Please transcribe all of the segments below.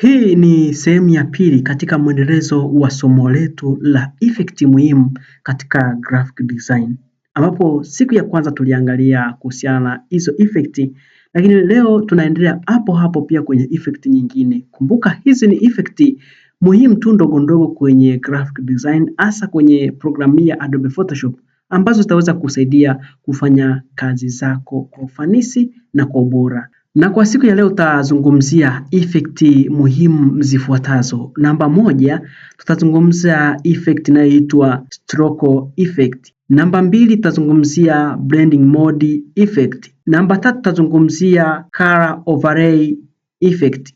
Hii ni sehemu ya pili katika mwendelezo wa somo letu la effect muhimu katika graphic design, ambapo siku ya kwanza tuliangalia kuhusiana na hizo effect, lakini leo tunaendelea hapo hapo pia kwenye effect nyingine. Kumbuka hizi ni effect muhimu tu ndogo ndogo kwenye graphic design, hasa kwenye programu ya Adobe Photoshop ambazo zitaweza kusaidia kufanya kazi zako kwa ufanisi na kwa ubora. Na kwa siku ya leo tutazungumzia effect muhimu zifuatazo. Namba moja, tutazungumzia effect inayoitwa stroke effect. Namba mbili, tutazungumzia blending mode effect. Namba tatu, tutazungumzia color overlay effect.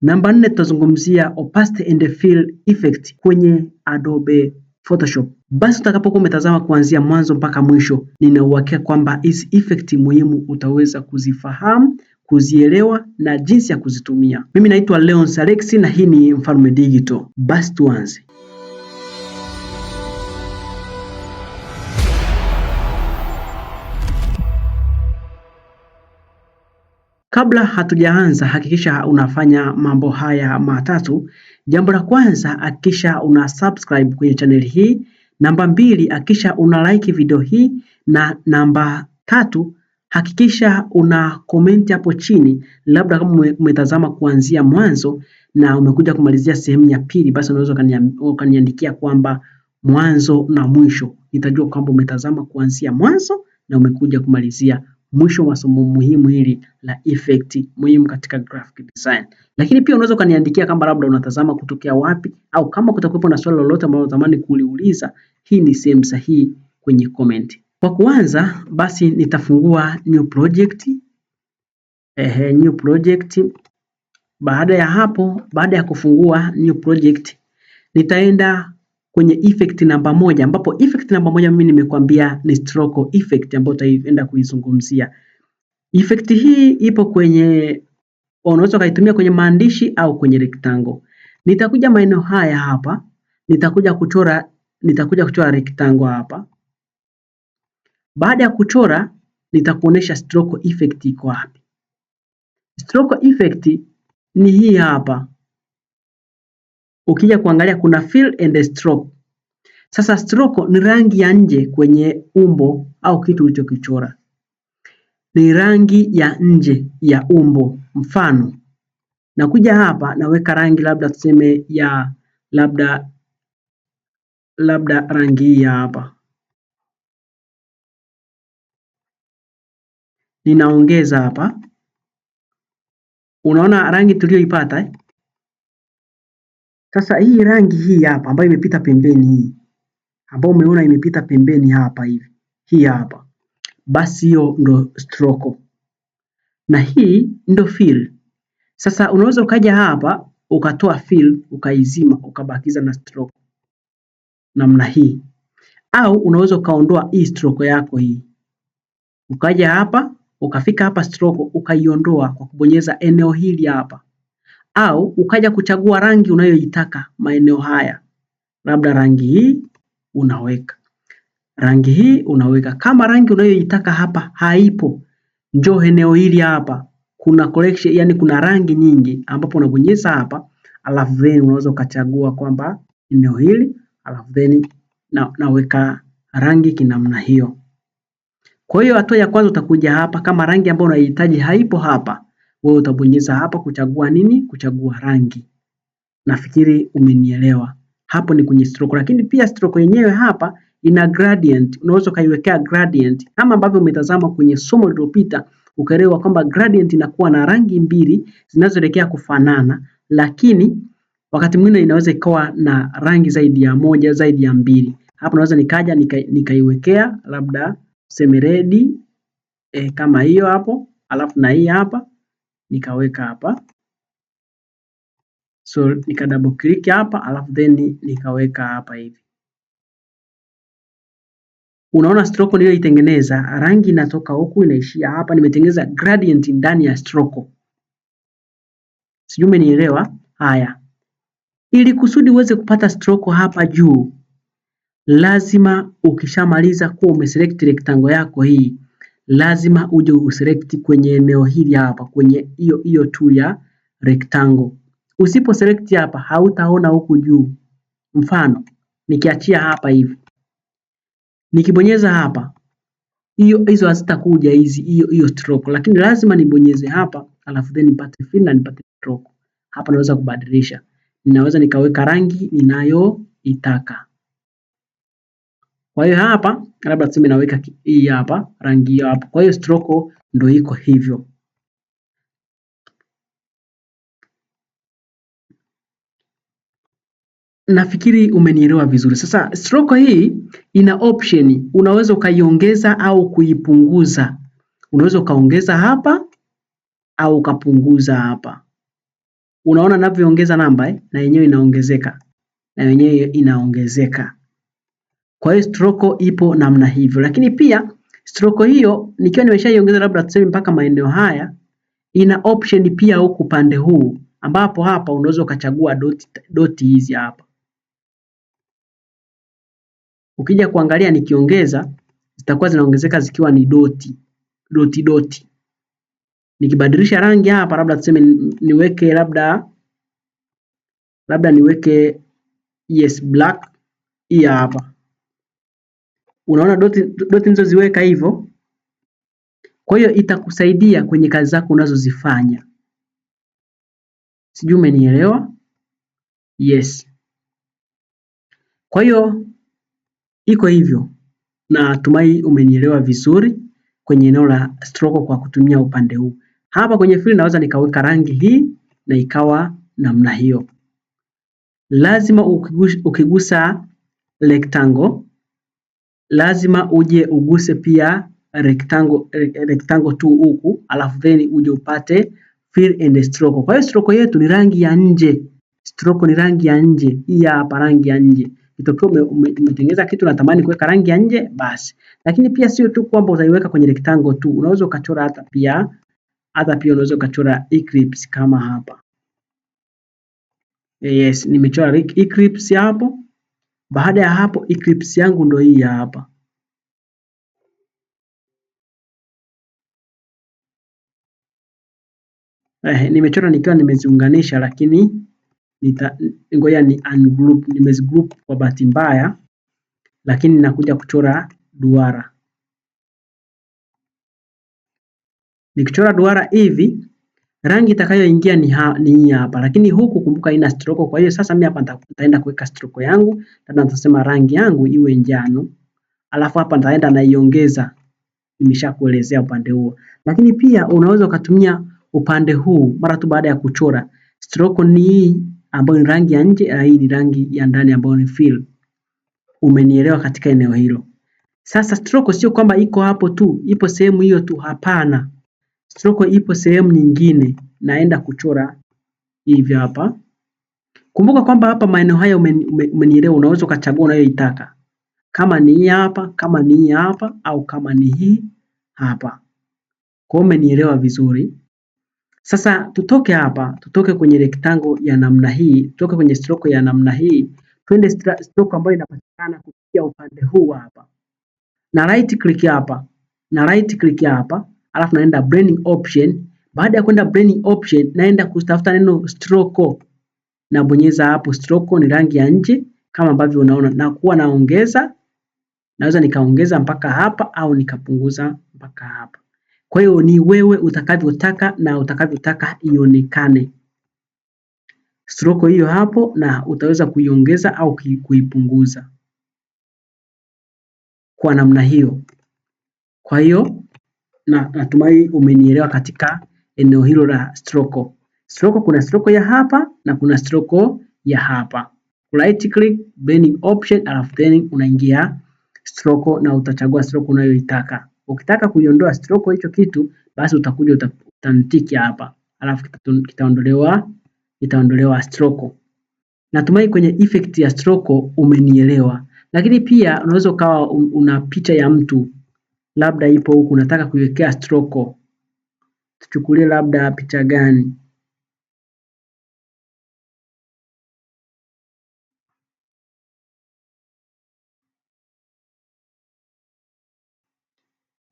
Namba nne, tutazungumzia opacity and fill effect kwenye Adobe Photoshop. Basi utakapokuwa umetazama kuanzia mwanzo mpaka mwisho, nina uhakika kwamba hizi effect muhimu utaweza kuzifahamu, kuzielewa na jinsi ya kuzitumia. Mimi naitwa Leon Alex na hii ni Mfalme Digital. Basi tuanze. Kabla hatujaanza, hakikisha unafanya mambo haya matatu. Jambo la kwanza, hakikisha una subscribe kwenye channel hii. Namba mbili, hakikisha una like video hii, na namba tatu, hakikisha una comment hapo chini, labda kama umetazama kuanzia mwanzo na umekuja kumalizia sehemu ya pili, basi unaweza ukaniandikia kwamba mwanzo na mwisho. Nitajua kwamba umetazama kuanzia mwanzo na umekuja kumalizia mwisho wa somo muhimu hili la effect muhimu katika graphic design. Lakini pia unaweza ukaniandikia kama labda unatazama kutokea wapi, au kama kutakuwepo na swali lolote ambalo unatamani kuliuliza, hii ni sehemu sahihi kwenye comment. Kwa kuanza basi nitafungua new project. New project. Baada ya hapo, baada ya kufungua new project, nitaenda kwenye effect namba moja, ambapo effect namba moja mimi nimekuambia ni stroke effect ambayo tutaenda kuizungumzia. Effect hii ipo kwenye, unaweza ukaitumia kwenye maandishi au kwenye rectangle. Nitakuja maeneo haya hapa, nitakuja kuchora rectangle hapa. Baada ya kuchora, nitakuonesha stroke effect iko wapi. Stroke effect ni hii hapa. Ukija kuangalia kuna fill and stroke. Sasa stroke ni rangi ya nje kwenye umbo au kitu ulichokichora. Ni rangi ya nje ya umbo. Mfano, nakuja hapa naweka rangi labda tuseme ya labda rangi hii hapa. Ninaongeza hapa. Unaona rangi tuliyoipata eh? Sasa hii rangi hii hapa ambayo imepita pembeni hii, ambayo umeona imepita pembeni hapa hivi, hii hapa, basi hiyo ndo stroke na hii ndo fill. Sasa unaweza ukaja hapa ukatoa fill ukaizima ukabakiza na stroke namna hii, au unaweza ukaondoa hii stroke yako hii, ukaja hapa ukafika hapa stroke ukaiondoa kwa kubonyeza eneo hili hapa, au ukaja kuchagua rangi unayoitaka maeneo haya, labda rangi hii unaweka, rangi hii unaweka. Kama rangi unayoitaka hapa haipo, njoo eneo hili hapa, kuna collection, yani kuna rangi nyingi, ambapo unabonyeza hapa alafu then unaweza ukachagua kwamba eneo hili, alafu then naweka rangi kinamna hiyo. Kwa hiyo hatua ya kwanza utakuja hapa, kama rangi ambayo unahitaji haipo hapa, wewe utabonyeza hapa kuchagua nini? Kuchagua rangi. Nafikiri umenielewa. Hapo ni kwenye stroke, lakini pia stroke yenyewe hapa ina gradient. Unaweza ukaiwekea gradient kama ambavyo umetazama kwenye somo lililopita, ukaelewa kwamba gradient inakuwa na rangi mbili zinazoelekea kufanana, lakini wakati mwingine inaweza ikawa na rangi zaidi ya moja, zaidi ya mbili. Hapo naweza nikaja nikaiwekea labda seme red kama hiyo hapo, alafu na hii hapa nikaweka hapa. So nika double click hapa alafu then nikaweka hapa hivi. Unaona stroke niliyoitengeneza, rangi inatoka huku inaishia hapa, nimetengeneza gradient ndani ya stroke. Sijui umenielewa? Haya. Ili kusudi uweze kupata stroke hapa juu, lazima ukishamaliza kuwa umeselect rectangle yako hii, lazima uje uselect kwenye eneo hili hapa, kwenye hiyo tool ya rectangle. Usipo select hapa hautaona huku juu. Mfano, nikiachia hapa hivi. Nikibonyeza hapa, hizo hazitakuja hiyo stroke, lakini lazima nibonyeze hapa alafu then nipate fill na nipate stroke. Hapa naweza kubadilisha. Ninaweza nikaweka rangi ninayoitaka. Kwa hiyo hapa labda tuseme naweka hii hapa, rangi hiyo hapa. Kwa hiyo stroke ndio iko hivyo. Nafikiri umenielewa vizuri. Sasa stroke hii ina option, unaweza ukaiongeza au kuipunguza. Unaweza ukaongeza hapa au ukapunguza hapa. Unaona ninavyoongeza namba na yenyewe inaongezeka. Na yenyewe inaongezeka. Kwa hiyo stroke ipo namna hivyo. Lakini pia stroke hiyo nikiwa nimeshaiongeza labda tuseme mpaka maeneo haya, ina option pia huku upande huu ambapo hapa unaweza ukachagua doti hizi hapa. Ukija kuangalia nikiongeza zitakuwa zinaongezeka zikiwa ni doti. Nikibadilisha rangi hapa labda tuseme niweke labda niweke yes black hii hapa. Unaona doti nizoziweka hivyo? Kwa hiyo itakusaidia kwenye kazi zako unazozifanya. Sijui umenielewa? Yes. Kwa hiyo iko hivyo. Natumai umenielewa vizuri kwenye eneo la stroke kwa kutumia upande huu. Hapa kwenye fill naweza nikaweka rangi hii na ikawa namna hiyo. Lazima ukigusa rectangle, lazima uje uguse pia rectangle tu huku, alafu then uje upate fill and stroke. Kwa hiyo stroke yetu ni rangi ya nje. Stroke ni rangi ya nje. Hii hapa rangi ya nje. Itokea umetengeneza kitu natamani kuweka rangi ya nje basi. Lakini pia sio tu kwamba utaiweka kwenye rectangle tu. Unaweza ukachora hata pia unaweza ukachora eclipse kama hapa. Yes, nimechora eclipse hapo. Baada ya hapo eclipse yangu ndio hii hapa. Nimechora nikiwa nimeziunganisha lakini ngoja ni ungroup, nimezigroup kwa bahati mbaya lakini nakuja kuchora duara. Nikichora duara hivi rangi itakayoingia ni hii hapa, lakini huku kumbuka ina stroke. Kwa hiyo sasa mimi hapa nitaenda kuweka stroke yangu, labda nitasema rangi yangu iwe njano, alafu hapa nitaenda naiongeza. Nimeshakuelezea upande huo, lakini pia unaweza ukatumia upande huu mara tu baada ya kuchora. Stroke ni hii ambayo ni rangi ya nje na hii ni rangi ya ndani ambayo ni fill. Umenielewa katika eneo hilo? Sasa stroke sio kwamba iko hapo tu, ipo sehemu hiyo tu, hapana. Stroke ipo sehemu nyingine, naenda kuchora hivi hapa. Kumbuka kwamba hapa maeneo haya umenielewa, unaweza ukachagua unayoitaka. Kama ni hii hapa, kama ni hii hapa au kama ni hii hapa. Kwa hiyo umenielewa vizuri. Sasa tutoke hapa, tutoke kwenye rectangle ya namna hii, tutoke kwenye stroke ya namna hii, twende stroke ambayo inapatikana kupitia upande huu hapa. Na right click hapa, na right click hapa, alafu naenda blending option. Baada ya kwenda blending option, naenda kutafuta neno stroke. Nabonyeza hapo stroke ni rangi ya nje kama ambavyo unaona, na kuwa naongeza, naweza nikaongeza mpaka hapa au nikapunguza mpaka hapa. Kwa hiyo ni wewe utakavyotaka na utakavyotaka ionekane stroke hiyo hapo, na utaweza kuiongeza au kuipunguza kwa namna hiyo. Kwa hiyo natumai umenielewa katika eneo hilo la stroke. Stroke kuna stroke ya hapa na kuna stroke ya hapa. Right click, blending option, alafu then unaingia stroke na utachagua stroke unayoitaka. Ukitaka kuiondoa stroke hicho kitu, basi utakuja utantiki hapa. Alafu itaondolewa stroke. Natumai kwenye effect ya stroke umenielewa. Lakini pia unaweza ukawa una picha ya mtu labda ipo huku unataka kuiwekea stroke. Tuchukulie labda picha gani?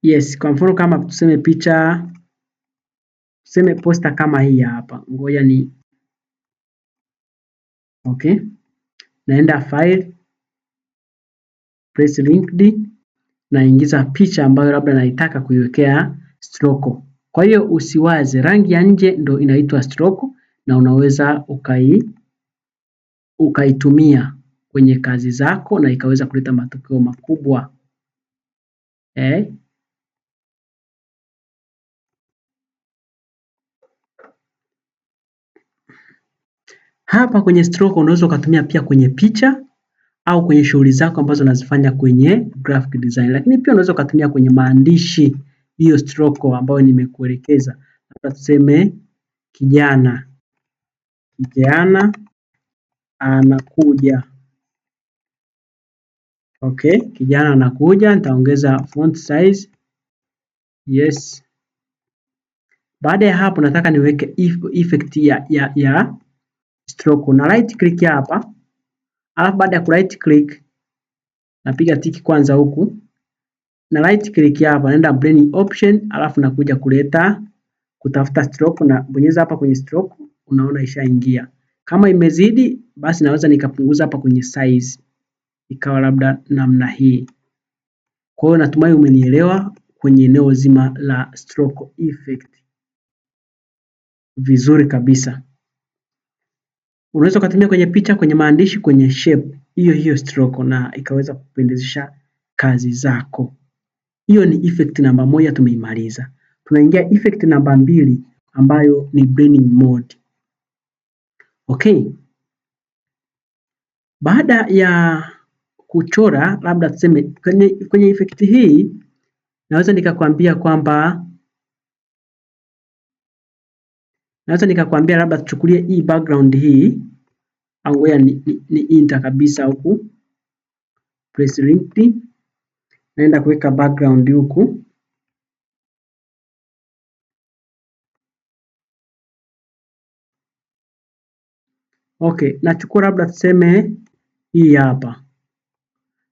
Yes, kwa mfano kama tuseme picha, tuseme poster kama hii hapa. Ngoja Okay, naenda file, press linked, naingiza picha ambayo labda naitaka kuiwekea stroke. Kwa hiyo usiwaze, rangi ya nje ndo inaitwa stroke na unaweza ukaitumia kwenye kazi zako na ikaweza kuleta matokeo makubwa. Hapa kwenye stroke unaweza ukatumia pia kwenye picha au kwenye shughuli zako ambazo unazifanya kwenye graphic design, lakini pia unaweza ukatumia kwenye maandishi hiyo stroke ambayo nimekuelekeza. Hapa tuseme kijana anakuja. Okay, kijana anakuja, nitaongeza font size. Yes. Baada ya hapo nataka niweke effect ya stroke. Na right click hapa. Alafu baada ya ku right click napiga tiki kwanza huku. Na right click hapa naenda blending option, alafu nakuja kutafuta stroke na bonyeza hapa kwenye stroke, unaona ishaingia. Kama imezidi basi naweza nikapunguza hapa kwenye size. Ikawa labda namna hii. Kwa hiyo natumai umenielewa kwenye eneo zima la stroke effect. Vizuri kabisa. Unaweza kutumia kwenye picha, kwenye maandishi, kwenye shape hiyo stroke na ikaweza kupendezesha kazi zako. Hiyo ni effect namba 1 tumeimaliza. Tunaingia effect namba 2 ambayo ni blending mode. Okay. Baada ya kuchora labda tuseme kwenye effect hii naweza nikakwambia labda tuchukulie hii background hii au ngoja ni enter kabisa huku. Press linked. Naenda kuweka background huku. Okay, nachukua labda tuseme hii hapa.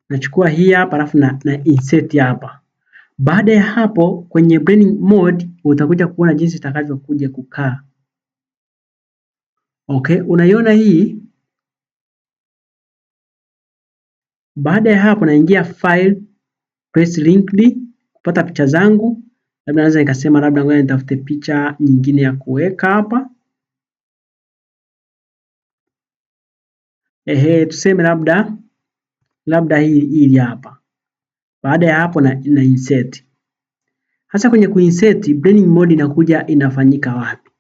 Nachukua hii hapa alafu na insert hapa. Baada ya hapo kwenye blending mode utakuja kuona jinsi itakavyokuja kukaa. Okay, unaiona hii? Baada ya hapo naingia file, press linked kupata picha zangu. Labda naweza nikasema labda ngoja nitafute picha nyingine ya kuweka hapa. Tuseme labda hii hapa. Baada ya hapo na insert. Hasa kwenye kuinsert blending mode inakuja inafanyika wapi?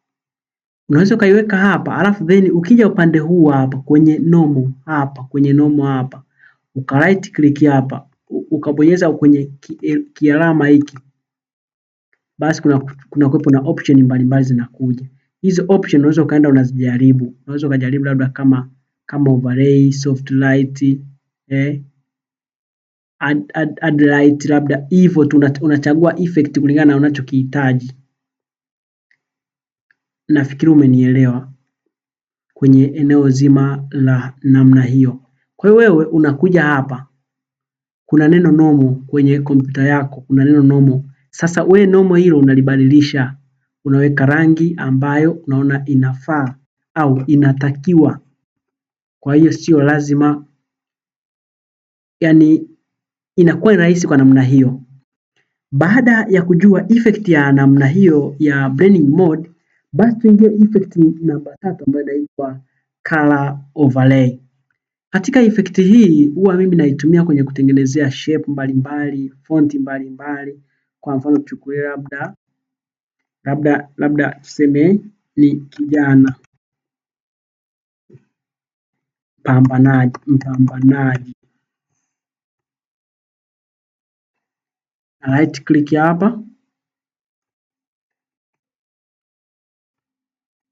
Unaweza ukaiweka hapa, alafu then ukija upande huu hapa kwenye normal hapa, uka right click hapa, ukabonyeza kwenye kialama hiki. Basi kuna kuwepo na option mbalimbali zinakuja. Hizo option unaweza ukaenda unazijaribu. Unaweza ukajaribu labda kama overlay, soft light, add light, labda hivyo unachagua effect kulingana na unachokihitaji. Nafikiri umenielewa kwenye eneo zima la namna hiyo. Kwa hiyo wewe unakuja hapa, kuna neno normal kwenye kompyuta yako, kuna neno normal. Sasa wewe normal hilo unalibadilisha, unaweka rangi ambayo unaona inafaa au inatakiwa. Kwa hiyo sio lazima, yani inakuwa ni rahisi kwa namna hiyo. Baada ya kujua effect ya namna hiyo ya blending mode, basi tuingie effect namba 3 ambayo inaitwa color overlay. Katika effect hii huwa mimi naitumia kwenye kutengenezea shape mbalimbali, fonti mbalimbali. Kwa mfano tuchukulie labda tuseme ni kijana mpambanaji. Right click hapa.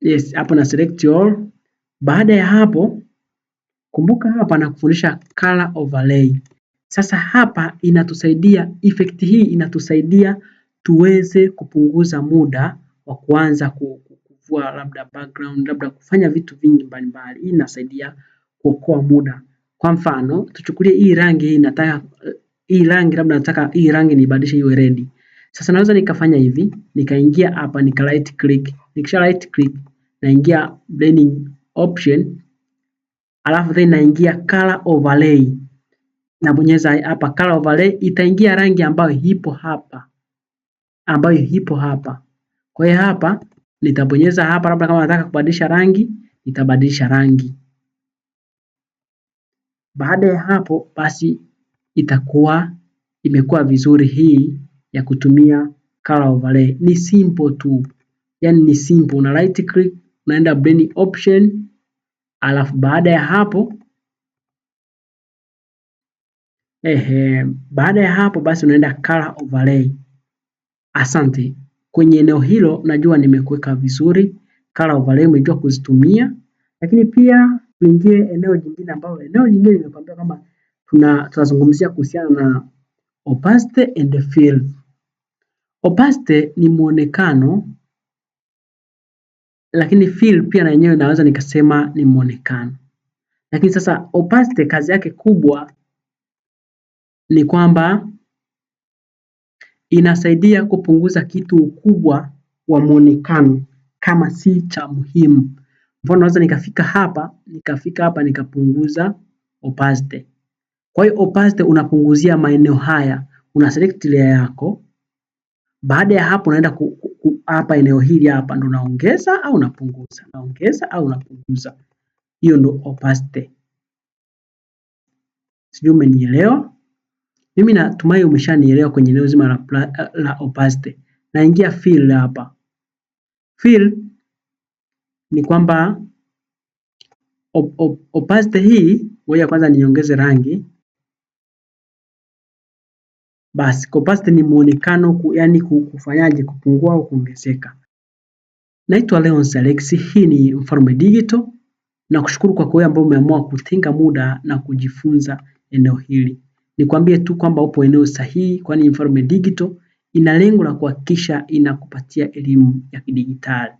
Yes, hapo na select all. Baada ya hapo kumbuka hapa na kufundisha color overlay. Sasa hapa inatusaidia, effect hii inatusaidia tuweze kupunguza muda wa kuanza kuvua labda background, labda kufanya vitu vingi mbalimbali. Hii inasaidia kuokoa muda. Kwa mfano, tuchukulie hii rangi hii labda nataka hii rangi nibadilishe iwe red. Sasa naweza nikafanya hivi, nikaingia hapa nika right click. Nikisha right click naingia blending option. alafu then naingia color overlay. Nabonyeza hapa color overlay, itaingia rangi ambayo ipo hapa, Kwa hiyo hapa nitabonyeza hapa, labda kama nataka kubadilisha rangi, nitabadilisha rangi. Baada ya hapo basi itakuwa imekuwa vizuri hii ya kutumia color overlay. Ni simple tu. Yaani ni simple, una right click, unaenda blend option, alafu baada ya hapo basi unaenda color overlay. Asante. Kwenye eneo hilo najua nimekuweka vizuri. Color overlay umejua kuzitumia. Lakini pia tuingie eneo jingine nimekwambia kama tunazungumzia kuhusiana na opacity and fill. Opacity ni muonekano, lakini fill pia na yenyewe naweza nikasema ni muonekano. Lakini sasa opacity kazi yake kubwa ni kwamba inasaidia kupunguza kitu ukubwa wa muonekano kama si cha muhimu. Mfano naweza nikafika hapa nikapunguza opacity. Kwa hiyo opacity unapunguzia maeneo haya, una select layer yako. Baada ya hapo unaenda hapa eneo hili hapa ndo naongeza au napunguza. Hiyo ndo opacity. Sijui umenielewa? Mimi natumai umeshanielewa kwenye eneo zima la opacity. Naingia fill hapa. Fill ni kwamba opacity hii, ngoja kwanza niongeze rangi. Basi opacity ni muonekano, yani kufanyaje, kupungua au kuongezeka. Naitwa Leonce Alex, hii ni Mfalme Digital, na kushukuru kwa wewe ambao umeamua kutenga muda na kujifunza eneo hili. Nikwambie tu kwamba upo eneo sahihi, kwani Mfalme Digital ina lengo la kuhakikisha inakupatia elimu ya kidijitali.